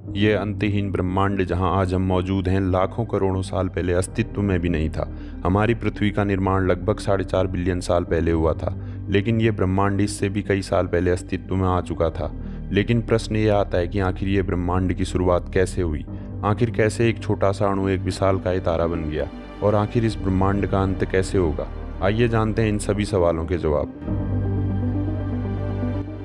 ये अंतहीन ब्रह्मांड जहां आज हम मौजूद हैं, लाखों करोड़ों साल पहले अस्तित्व में भी नहीं था। हमारी पृथ्वी का निर्माण लगभग 4.5 बिलियन साल पहले हुआ था, लेकिन ये ब्रह्मांड इससे भी कई साल पहले अस्तित्व में आ चुका था। लेकिन प्रश्न ये आता है कि आखिर ये ब्रह्मांड की शुरुआत कैसे हुई? आखिर कैसे एक छोटा सा अणु एक विशालकाय तारा बन गया? और आखिर इस ब्रह्मांड का अंत कैसे होगा? आइए जानते हैं इन सभी सवालों के जवाब।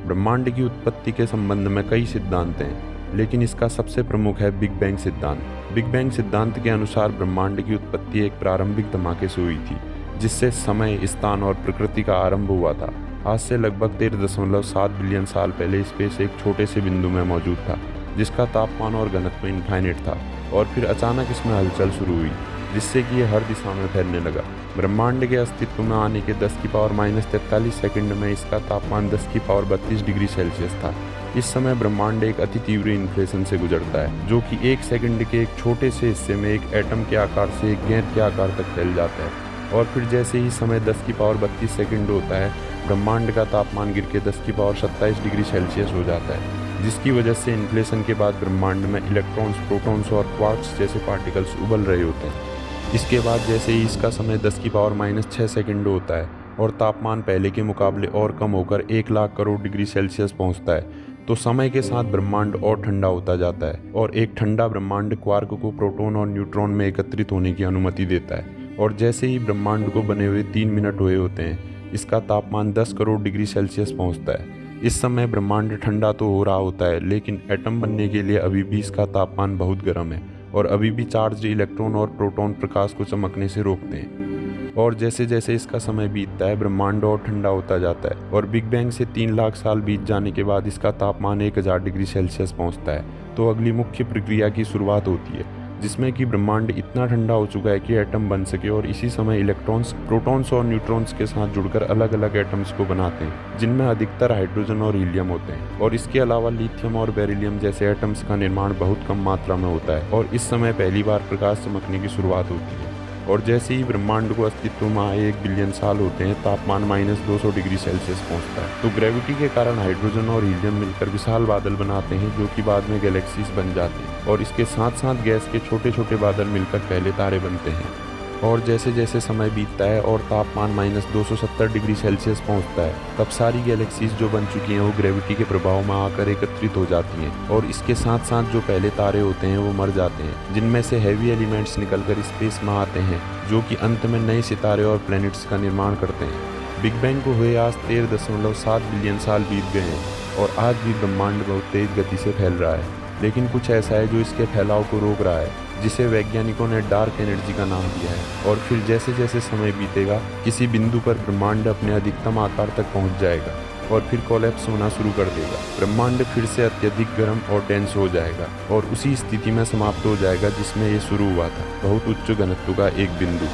ब्रह्मांड की उत्पत्ति के संबंध में कई सिद्धांत हैं, लेकिन इसका सबसे प्रमुख है बिग बैंग सिद्धांत। बिग बैंग सिद्धांत के अनुसार ब्रह्मांड की उत्पत्ति एक प्रारंभिक धमाके से हुई थी, जिससे समय, स्थान और प्रकृति का आरंभ हुआ था। आज से लगभग 13.7 बिलियन साल पहले स्पेस एक छोटे से बिंदु में मौजूद था, जिसका तापमान और घनत्व इनफाइनाइट था, और फिर अचानक इसमें हलचल शुरू हुई, जिससे कि यह हर दिशा में फैलने लगा। ब्रह्मांड के अस्तित्व में आने के 10⁻43 सेकंड में इसका तापमान 10⁻32 डिग्री सेल्सियस था। इस समय ब्रह्मांड एक अति तीव्र इन्फ्लेशन से गुजरता है, जो कि 1 सेकंड के एक छोटे से हिस्से में एक एटम के आकार से एक गेंद के आकार तक फैल जाता है। और फिर जैसे ही समय 10⁻32 सेकंड होता है, ब्रह्मांड का तापमान गिर के 10⁻27 डिग्री सेल्सियस हो जाता है, जिसकी वजह से इन्फ्लेशन के बाद ब्रह्मांड में इलेक्ट्रॉन्स, प्रोटॉन्स और क्वार्क्स जैसे पार्टिकल्स उबल रहे होते हैं। इसके बाद जैसे ही इसका समय 10⁻⁻6 सेकंड होता है और तापमान पहले के मुकाबले और कम होकर 1 लाख करोड़ डिग्री सेल्सियस पहुंचता है, तो समय के साथ ब्रह्मांड और ठंडा होता जाता है, और एक ठंडा ब्रह्मांड क्वार्क को प्रोटॉन और न्यूट्रॉन में एकत्रित होने की अनुमति देता है। और जैसे ही ब्रह्मांड को बने हुए 3 मिनट हुए होते हैं, इसका तापमान 10 करोड़ डिग्री सेल्सियस पहुंचता है। इस समय ब्रह्मांड ठंडा तो हो रहा होता है, लेकिन एटम बनने के लिए अभी भी इसका तापमान बहुत गर्म है, और अभी भी चार्ज इलेक्ट्रॉन और प्रोटॉन प्रकाश को चमकने से रोकते हैं। और जैसे जैसे इसका समय बीतता है, ब्रह्मांड और ठंडा होता जाता है, और बिग बैंग से 3 लाख साल बीत जाने के बाद इसका तापमान 1000 डिग्री सेल्सियस पहुंचता है। तो अगली मुख्य प्रक्रिया की शुरुआत होती है, जिसमें कि ब्रह्मांड इतना ठंडा हो चुका है कि एटम बन सके, और इसी समय इलेक्ट्रॉन्स, प्रोटॉन्स और न्यूट्रॉन्स के साथ जुड़कर अलग अलग एटम्स को बनाते हैं, जिनमें अधिकतर हाइड्रोजन और हीलियम होते हैं। और इसके अलावा लिथियम और बेरिलियम जैसे एटम्स का निर्माण बहुत कम मात्रा में होता है, और इस समय पहली बार प्रकाश चमकने की शुरुआत होती है। और जैसे ही ब्रह्मांड को अस्तित्व में आए 1 बिलियन साल होते हैं, तापमान -200 डिग्री सेल्सियस पहुंचता है। तो ग्रेविटी के कारण हाइड्रोजन और हीलियम मिलकर विशाल बादल बनाते हैं, जो कि बाद में गैलेक्सीज बन जाते हैं। और इसके साथ साथ गैस के छोटे छोटे बादल मिलकर पहले तारे बनते हैं। और जैसे जैसे समय बीतता है और तापमान -270 डिग्री सेल्सियस पहुंचता है, तब सारी गैलेक्सीज जो बन चुकी हैं वो ग्रेविटी के प्रभाव में आकर एकत्रित हो जाती हैं। और इसके साथ साथ जो पहले तारे होते हैं वो मर जाते हैं, जिनमें से हैवी एलिमेंट्स निकलकर स्पेस में आते हैं, जो कि अंत में नए सितारे और प्लैनेट्स का निर्माण करते हैं। बिग बैंग को हुए आज 13.7 बिलियन साल बीत गए हैं, और आज भी ब्रह्मांड बहुत तेज गति से फैल रहा है। लेकिन कुछ ऐसा है जो इसके फैलाव को रोक रहा है, जिसे वैज्ञानिकों ने डार्क एनर्जी का नाम दिया है। और फिर जैसे जैसे समय बीतेगा, किसी बिंदु पर ब्रह्मांड अपने अधिकतम आकार तक पहुंच जाएगा, और फिर कोलैप्स होना शुरू कर देगा। ब्रह्मांड फिर से अत्यधिक गर्म और डेंस हो जाएगा, और उसी स्थिति में समाप्त हो जाएगा जिसमें ये शुरू हुआ था, बहुत उच्च घनत्व का एक बिंदु।